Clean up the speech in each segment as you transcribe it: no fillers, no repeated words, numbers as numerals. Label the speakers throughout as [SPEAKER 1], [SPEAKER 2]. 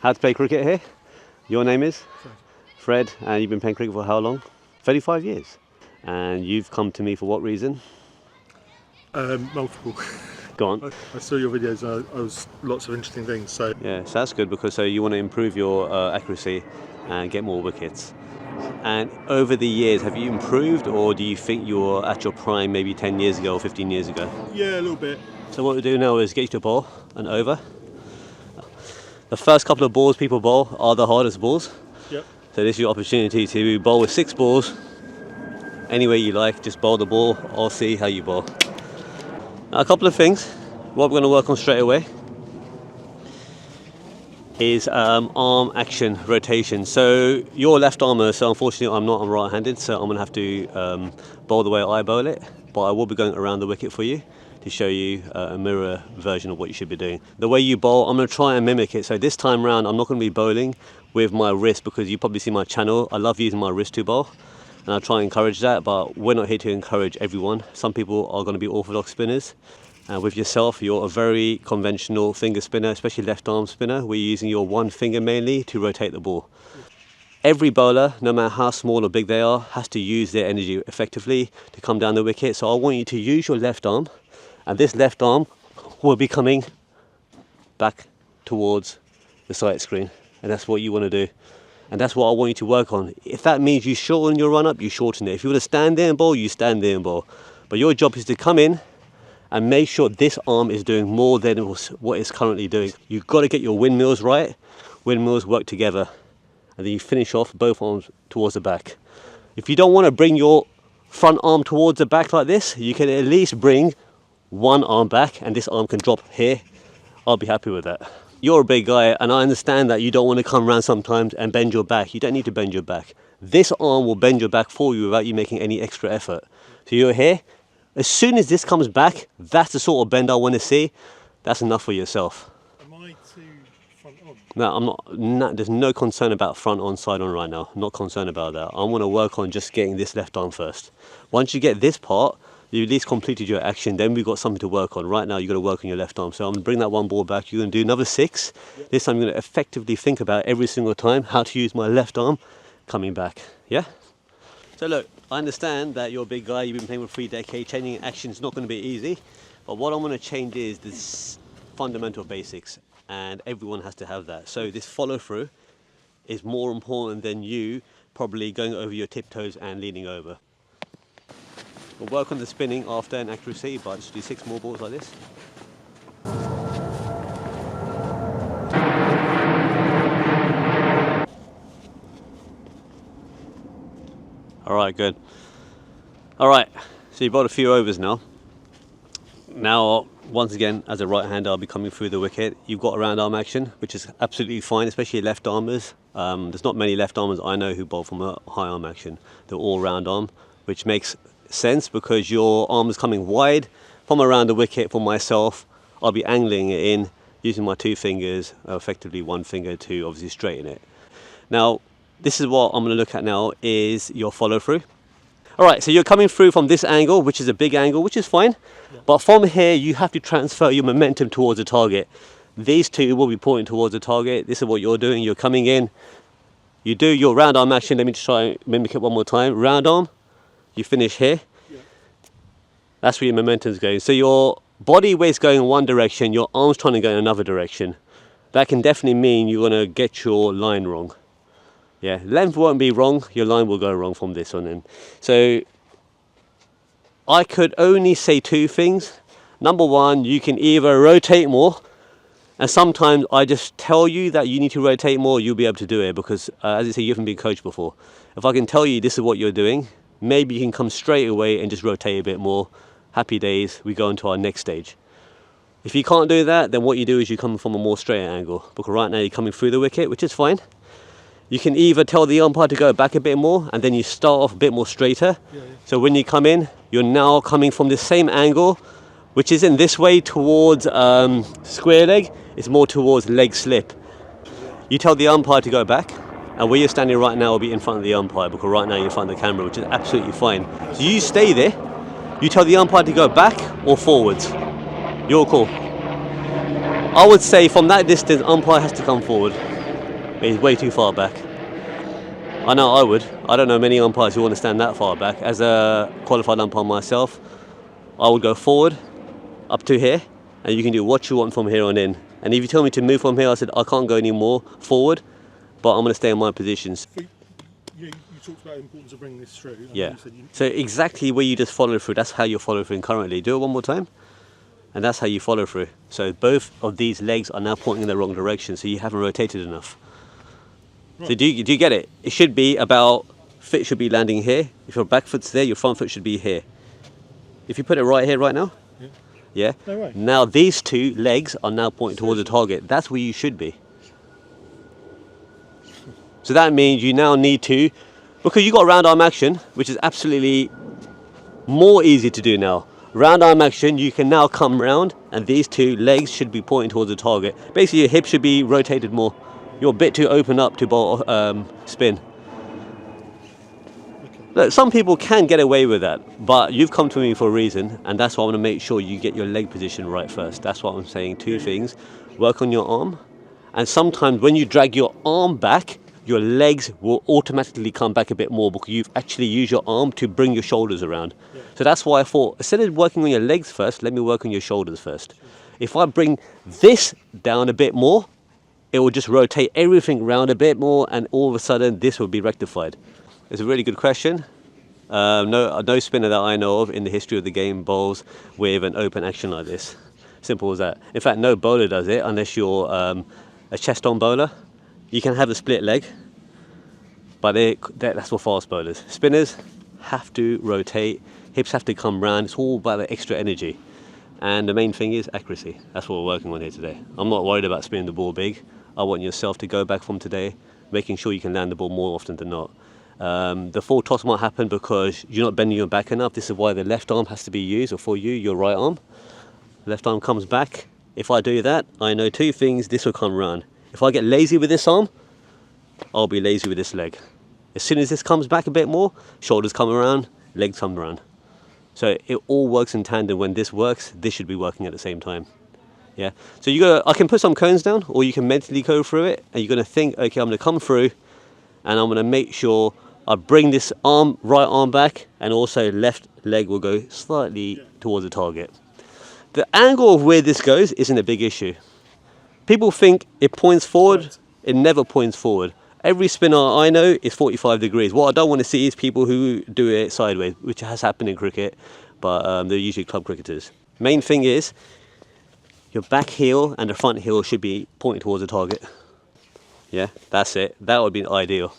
[SPEAKER 1] how to play cricket here. Your name is? Fred, and you've been playing cricket for how long? 35 years. And you've come to me for what reason?
[SPEAKER 2] Multiple.
[SPEAKER 1] Go on.
[SPEAKER 2] I saw your videos and I was lots of interesting things. So
[SPEAKER 1] yeah, so that's good because you want to improve your accuracy and get more wickets. And over the years, have you improved, or do you think you're at your prime maybe 10 years ago or 15 years ago?
[SPEAKER 2] Yeah, a little bit.
[SPEAKER 1] So what we do now is get you to bowl and over. The first couple of balls people bowl are the hardest balls.
[SPEAKER 2] Yep.
[SPEAKER 1] So this is your opportunity to bowl with 6 balls. Any way you like, just bowl the ball. I'll see how you bowl. Now, a couple of things. What we're going to work on straight away is arm action rotation. So you're left armer, so unfortunately I'm not, I'm right-handed, so I'm going to have to bowl the way I bowl it, but I will be going around the wicket for you to show you a mirror version of what you should be doing. The way you bowl, I'm going to try and mimic it. So this time round I'm not going to be bowling with my wrist, because you probably see my channel, I love using my wrist to bowl, and I'll try and encourage that, but we're not here to encourage everyone. Some people are going to be orthodox spinners. With yourself, you're a very conventional finger spinner, especially left arm spinner, where you're using your one finger mainly to rotate the ball. Every bowler, no matter how small or big they are, has to use their energy effectively to come down the wicket. So I want you to use your left arm, and this left arm will be coming back towards the sight screen, and that's what you want to do. And that's what I want you to work on. If that means you shorten your run up, you shorten it. If you want to stand there and bowl, you stand there and bowl. But your job is to come in and make sure this arm is doing more than what it's currently doing. You've got to get your windmills right. Windmills work together. And then you finish off both arms towards the back. If you don't want to bring your front arm towards the back like this, you can at least bring one arm back and this arm can drop here. I'll be happy with that. You're a big guy, and I understand that you don't want to come around sometimes and bend your back. You don't need to bend your back. This arm will bend your back for you without you making any extra effort. So you're here. As soon as this comes back, that's the sort of bend I want to see. That's enough for yourself.
[SPEAKER 2] Am I too front on?
[SPEAKER 1] No, I'm not. There's no concern about front on, side on right now. I'm not concerned about that. I want to work on just getting this left arm first. Once you get this part, you at least completed your action, then we've got something to work on. Right now, you've got to work on your left arm. So I'm going to bring that one ball back. You're going to do another 6. Yep. This time, you're going to effectively think about every single time how to use my left arm coming back. Yeah? So look, I understand that you're a big guy, you've been playing for 3 decades, changing action is not going to be easy, but what I want to change is this fundamental basics, and everyone has to have that. So this follow through is more important than you probably going over your tiptoes and leaning over. We'll work on the spinning after and accuracy, but just do 6 more balls like this. Alright, good. Alright, so you've got a few overs now. Now, once again, as a right-hander, I'll be coming through the wicket. You've got round arm action, which is absolutely fine, especially left armers. There's not many left armers I know who bowl from a high arm action. They're all round arm, which makes sense because your arm is coming wide from around the wicket. For myself, I'll be angling it in using my 2 fingers, effectively 1 finger to obviously straighten it. Now, this is what I'm going to look at now, is your follow through. Alright, so you're coming through from this angle, which is a big angle, which is fine. Yeah. But from here, you have to transfer your momentum towards the target. These 2 will be pointing towards the target. This is what you're doing. You're coming in. You do your round arm action. Let me try and mimic it one more time. Round arm. You finish here. Yeah. That's where your momentum's going. So your body weight's going in one direction, your arm's trying to go in another direction. That can definitely mean you're going to get your line wrong. Yeah, length won't be wrong, your line will go wrong from this on in. So I could only say 2 things. Number 1, you can either rotate more, and sometimes I just tell you that you need to rotate more, you'll be able to do it, because as I say, you haven't been coached before. If I can tell you this is what you're doing, maybe you can come straight away and just rotate a bit more. Happy days, we go into our next stage. If you can't do that, then what you do is you come from a more straight angle, because right now you're coming through the wicket, which is fine. You can either tell the umpire to go back a bit more, and then you start off a bit more straighter. Yeah. So when you come in, you're now coming from the same angle, which isn't this way towards square leg, it's more towards leg slip. You tell the umpire to go back, and where you're standing right now will be in front of the umpire, because right now you're in front of the camera, which is absolutely fine. So you stay there, you tell the umpire to go back or forwards. Your call. I would say from that distance, umpire has to come forward. but he's way too far back. I know I would. I don't know many umpires who want to stand that far back. As a qualified umpire myself, I would go forward up to here, and you can do what you want from here on in. And if you tell me to move from here, I said I can't go any more forward, but I'm going to stay in my positions.
[SPEAKER 2] You talked about the importance of bringing this through.
[SPEAKER 1] Yeah. So exactly where you just follow through, that's how you follow through currently. Do it one more time. And that's how you follow through. So both of these legs are now pointing in the wrong direction, so you haven't rotated enough. Right. So do you get it? It should be about, foot should be landing here. If your back foot's there, your front foot should be here. If you put it right here, right now, yeah.
[SPEAKER 2] No way.
[SPEAKER 1] Now these two legs are now pointing towards the target. That's where you should be. So that means you now need to, because you got round arm action, which is absolutely more easy to do now. Round arm action, you can now come round, and these two legs should be pointing towards the target. Basically, your hips should be rotated more. You're a bit too open up to bowl spin. Look, some people can get away with that, but you've come to me for a reason, and that's why I want to make sure you get your leg position right first. That's what I'm saying. Two things: work on your arm, and sometimes when you drag your arm back, your legs will automatically come back a bit more because you've actually used your arm to bring your shoulders around. Yeah. So that's why I thought, instead of working on your legs first, let me work on your shoulders first. If I bring this down a bit more, it will just rotate everything around a bit more, and all of a sudden this will be rectified. It's a really good question. No spinner that I know of in the history of the game bowls with an open action like this. Simple as that. In fact, no bowler does it unless you're a chest-on bowler. You can have a split leg, but that's for fast bowlers. Spinners have to rotate, hips have to come round. It's all about the extra energy. And the main thing is accuracy. That's what we're working on here today. I'm not worried about spinning the ball big. I want yourself to go back from today, making sure you can land the ball more often than not. The full toss might happen because you're not bending your back enough. This is why the left arm has to be used, or for you, your right arm. Left arm comes back. If I do that, I know two things, this will come round. If I get lazy with this arm, I'll be lazy with this leg. As soon as this comes back a bit more, shoulders come around, legs come around. So it all works in tandem. When this works, this should be working at the same time. Yeah. So I can put some cones down, or you can mentally go through it, and you're going to think, okay, I'm going to come through, and I'm going to make sure I bring this arm, right arm back, and also left leg will go slightly towards the target. The angle of where this goes isn't a big issue. People think it points forward. Right. It never points forward. Every spinner I know is 45 degrees. What I don't want to see is people who do it sideways, which has happened in cricket, but they're usually club cricketers. Main thing is your back heel and the front heel should be pointing towards the target. Yeah, that's it. That would be ideal.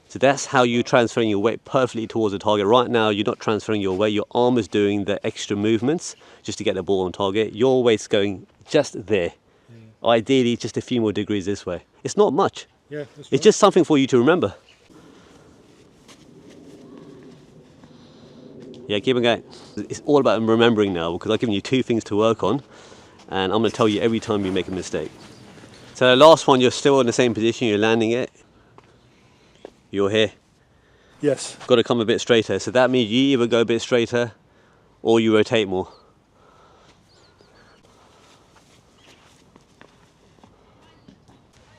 [SPEAKER 1] So that's how you're transferring your weight perfectly towards the target. Right now, you're not transferring your weight. Your arm is doing the extra movements just to get the ball on target. Your weight's going just there. Yeah. Ideally, just a few more degrees this way. It's not much.
[SPEAKER 2] Yeah, that's
[SPEAKER 1] it's just something for you to remember. Yeah, keep on going. It's all about remembering now, because I've given you two things to work on, and I'm going to tell you every time you make a mistake. So the last one, you're still in the same position, you're landing it. You're here.
[SPEAKER 2] Yes.
[SPEAKER 1] Got to come a bit straighter. So that means you either go a bit straighter or you rotate more.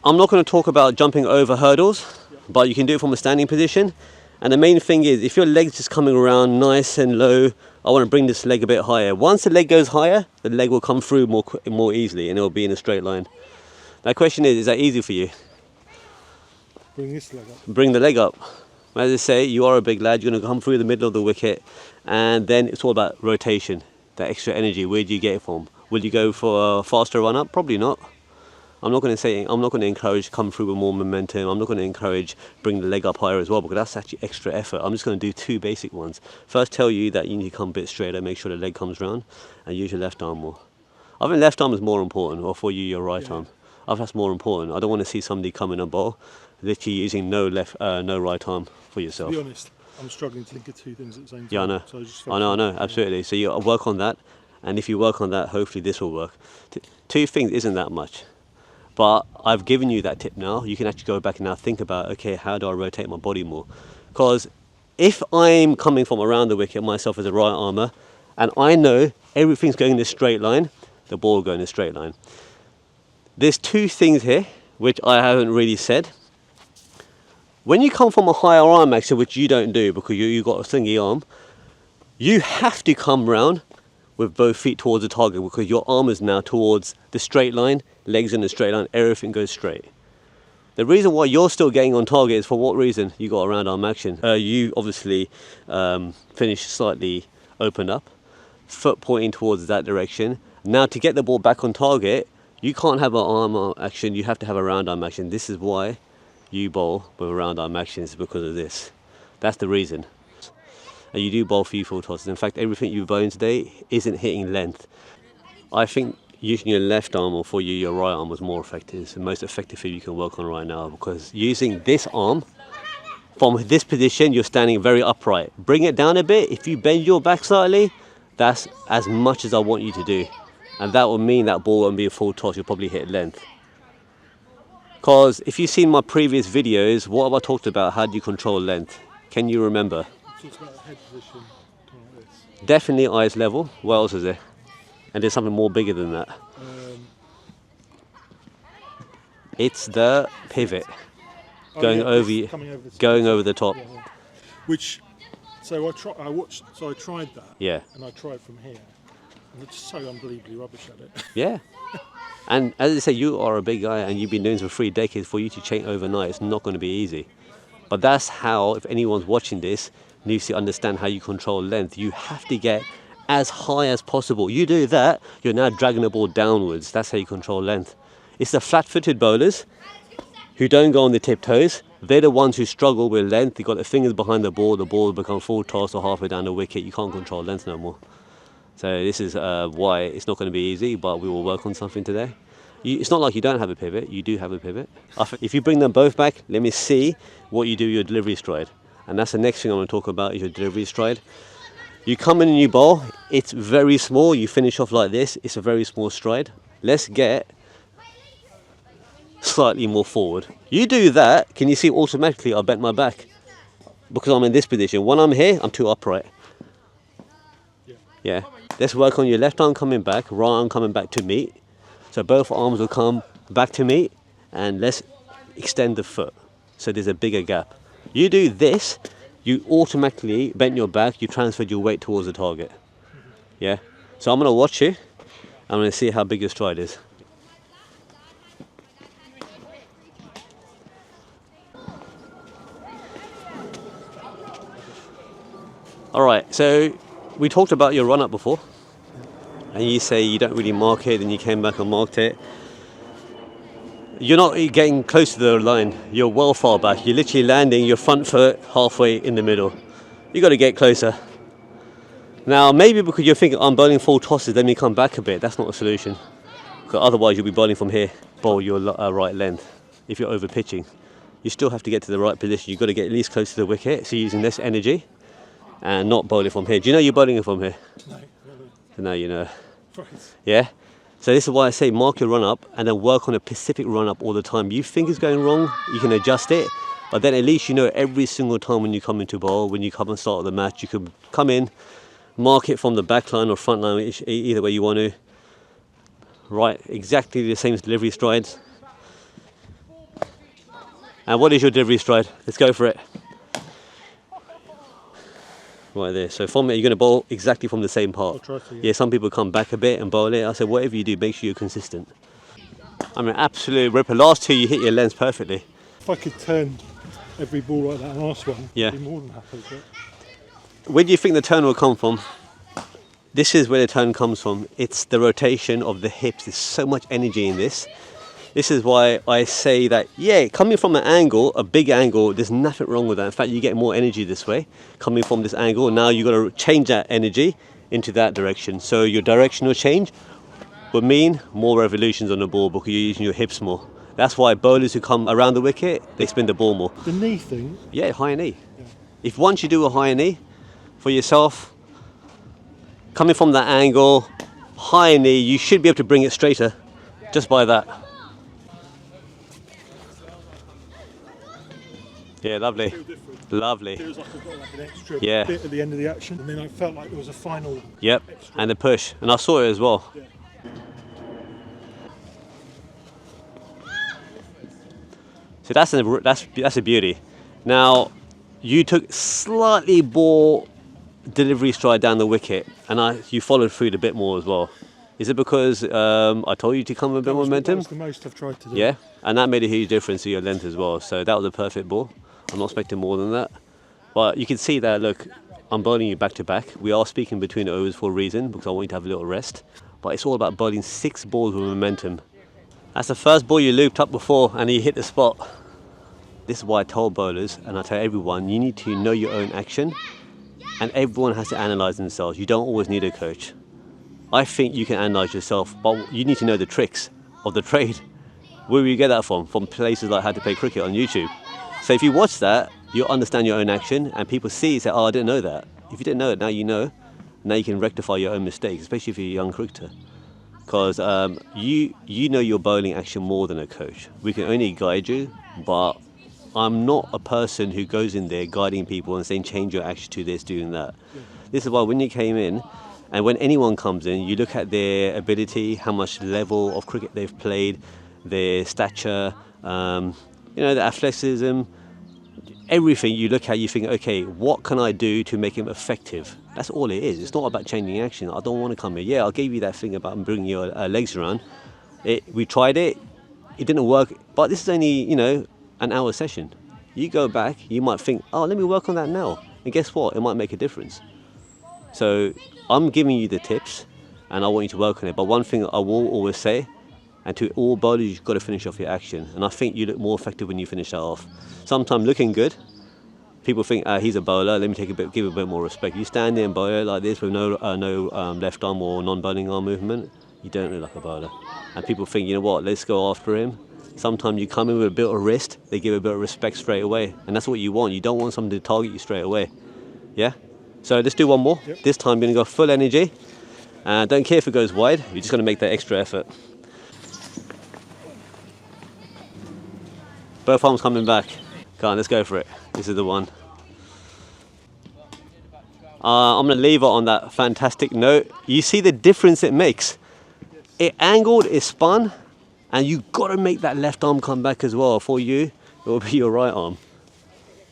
[SPEAKER 1] I'm not going to talk about jumping over hurdles, but you can do it from a standing position. And the main thing is, if your leg's just coming around nice and low, I want to bring this leg a bit higher. Once the leg goes higher, the leg will come through more easily, and it will be in a straight line. Now the question is that easy for you?
[SPEAKER 2] Bring this leg up.
[SPEAKER 1] Bring the leg up. As I say, you are a big lad, you're going to come through the middle of the wicket, and then it's all about rotation, that extra energy. Where do you get it from? Will you go for a faster run up? Probably not. I'm not going to encourage come through with more momentum. I'm not going to encourage bring the leg up higher as well, because that's actually extra effort. I'm just going to do two basic ones. First, tell you that you need to come a bit straighter, make sure the leg comes round, and use your left arm more. I think left arm is more important, or for you, your right arm. I think that's more important. I don't want to see somebody come in a bowl literally using no right arm for yourself.
[SPEAKER 2] To be honest, I'm struggling to think of two things at the same time.
[SPEAKER 1] Yeah, I know.
[SPEAKER 2] So
[SPEAKER 1] I know, absolutely. So you work on that, and if you work on that, hopefully this will work. Two things isn't that much. But I've given you that tip now. You can actually go back and now think about, okay, how do I rotate my body more? Because if I'm coming from around the wicket myself as a right armer, and I know everything's going in a straight line, the ball will go in a straight line. There's two things here which I haven't really said. When you come from a higher arm action, which you don't do because you got a thingy arm, you have to come round with both feet towards the target because your arm is now towards the straight line, legs in the straight line, everything goes straight. The reason why you're still getting on target is for what reason? You got a round arm action. You obviously finish slightly opened up, foot pointing towards that direction. Now to get the ball back on target, you can't have an arm action, you have to have a round arm action. This is why you bowl with a round arm action, is because of this. That's the reason. And you do bowl few full tosses. In fact, everything you've bowled today isn't hitting length. I think using your left arm or for you your right arm was more effective. It's the most effective thing you can work on right now, because using this arm from this position, you're standing very upright. Bring it down a bit. If you bend your back slightly, that's as much as I want you to do, and that will mean that ball won't be a full toss. You'll probably hit length. Because if you've seen my previous videos, what have I talked about? How do you control length? Can you remember?
[SPEAKER 2] You talked about head position, kind of like this.
[SPEAKER 1] Definitely eyes level. What else is there? And there's something more bigger than that. It's the pivot going over the top.
[SPEAKER 2] Yeah, yeah. Which, so I tried that.
[SPEAKER 1] Yeah.
[SPEAKER 2] And I tried from here, and it's so unbelievably rubbish at it.
[SPEAKER 1] Yeah. And as I say, you are a big guy and you've been doing this for 3 decades. For you to change overnight, it's not going to be easy. But that's how, if anyone's watching this, needs to understand how you control length. You have to get as high as possible. You do that, you're now dragging the ball downwards. That's how you control length. It's the flat-footed bowlers who don't go on the tiptoes. They're the ones who struggle with length. You've got the fingers behind the ball will become full toss or halfway down the wicket. You can't control length no more. So this is why it's not going to be easy, but we will work on something today. It's not like you don't have a pivot, you do have a pivot. If you bring them both back, let me see what you do with your delivery stride. And that's the next thing I'm going to talk about, is your delivery stride. You come in and you bowl, it's very small, you finish off like this, it's a very small stride. Let's get slightly more forward. You do that, can you see automatically I bent my back? Because I'm in this position. When I'm here, I'm too upright. Yeah. Let's work on your left arm coming back, right arm coming back to meet. So both arms will come back to meet, and let's extend the foot. So there's a bigger gap. You do this, you automatically bent your back, you transferred your weight towards the target. Yeah. So I'm going to watch you. I'm going to see how big your stride is. All right, so we talked about your run-up before, and you say you don't really mark it, and you came back and marked it. You're not getting close to the line, you're well far back. You're literally landing your front foot halfway in the middle. You got to get closer. Now, maybe because you're thinking, I'm bowling full tosses, let me come back a bit. That's not a solution. Because otherwise you'll be bowling from here, bowl your right length. If you're over pitching, you still have to get to the right position. You've got to get at least close to the wicket, so you're using less energy. And not bowling from here. Do you know you're bowling it from here?
[SPEAKER 2] No.
[SPEAKER 1] So now you know.
[SPEAKER 2] Right.
[SPEAKER 1] Yeah? So this is why I say mark your run up and then work on a specific run up all the time. You think it's going wrong, you can adjust it, but then at least you know every single time when you come into bowl, when you come and start the match, you can come in, mark it from the back line or front line, either way you want to. Right, exactly the same delivery strides. And what is your delivery stride? Let's go for it. Right there. So from it, you're going to bowl exactly from the same part.
[SPEAKER 2] I'll try to,
[SPEAKER 1] yeah, some people come back a bit and bowl it. I said, whatever you do, make sure you're consistent. I mean, absolute ripper. Last two, you hit your length perfectly.
[SPEAKER 2] If I could turn every ball like that last one,
[SPEAKER 1] yeah,
[SPEAKER 2] I'd be more than happy with it.
[SPEAKER 1] Where do you think the turn will come from? This is where the turn comes from. It's the rotation of the hips. There's so much energy in this. This is why I say that, yeah, coming from an angle, a big angle, there's nothing wrong with that. In fact, you get more energy this way, coming from this angle. Now you've got to change that energy into that direction. So your directional change would mean more revolutions on the ball because you're using your hips more. That's why bowlers who come around the wicket, they spin the ball more.
[SPEAKER 2] The knee thing?
[SPEAKER 1] Yeah, high knee.
[SPEAKER 2] Yeah.
[SPEAKER 1] If once you do a high knee for yourself, coming from that angle, high knee, you should be able to bring it straighter just by that. Yeah, lovely. Lovely.
[SPEAKER 2] It feels like I've got like an extra
[SPEAKER 1] yeah.
[SPEAKER 2] bit at the end of the action. I mean, I felt like there was a final.
[SPEAKER 1] Yep, extra. And the push. And I saw it as well.
[SPEAKER 2] Yeah.
[SPEAKER 1] So that's a beauty. Now, you took slightly more delivery stride down the wicket, and you followed through it a bit more as well. Is it because I told you to come with a bit more
[SPEAKER 2] That
[SPEAKER 1] momentum?
[SPEAKER 2] was the most I've tried to do.
[SPEAKER 1] Yeah, and that made a huge difference to your length as well. So that was a perfect ball. I'm not expecting more than that. But you can see that, look, I'm bowling you back to back. We are speaking between overs for a reason, because I want you to have a little rest. But it's all about bowling 6 balls with momentum. That's the first ball you looped up before and you hit the spot. This is why I tell bowlers, and I tell everyone, you need to know your own action, and everyone has to analyse themselves. You don't always need a coach. I think you can analyse yourself, but you need to know the tricks of the trade. Where will you get that from? From places like How to Play Cricket on YouTube. So if you watch that, you'll understand your own action, and people see, say, oh, I didn't know that. If you didn't know it, now you know. Now you can rectify your own mistakes, especially if you're a young cricketer. Because you know your bowling action more than a coach. We can only guide you, but I'm not a person who goes in there guiding people and saying change your action to this, doing that. This is why when you came in, and when anyone comes in, you look at their ability, how much level of cricket they've played, their stature, their athleticism, everything you look at, you think, okay, what can I do to make him effective? That's all it is. It's not about changing action. I don't want to come here. Yeah, I'll give you that thing about bringing your legs around. We tried it. It didn't work. But this is only, an hour session. You go back, you might think, oh, let me work on that now. And guess what? It might make a difference. So I'm giving you the tips, and I want you to work on it. But one thing I will always say, and to all bowlers, you've got to finish off your action. And I think you look more effective when you finish that off. Sometimes looking good, people think, he's a bowler, let me give a bit more respect. You stand there and bowl like this with no left arm or non-bowling arm movement, you don't look like a bowler. And people think, you know what, let's go after him. Sometimes you come in with a bit of wrist, they give a bit of respect straight away. And that's what you want. You don't want someone to target you straight away. Yeah? So let's do one more.
[SPEAKER 2] Yep.
[SPEAKER 1] This time I'm going to go full energy. Don't care if it goes wide, you're just going to make that extra effort. Both arms coming back. Come on, let's go for it. This is the one. I'm going to leave it on that fantastic note. You see the difference it makes. It angled, it spun, and you got to make that left arm come back as well. For you, it will be your right arm.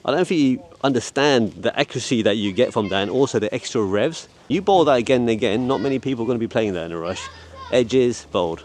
[SPEAKER 1] I don't think you understand the accuracy that you get from that, and also the extra revs. You bowl that again and again, not many people are going to be playing that in a rush. Edges, bowled.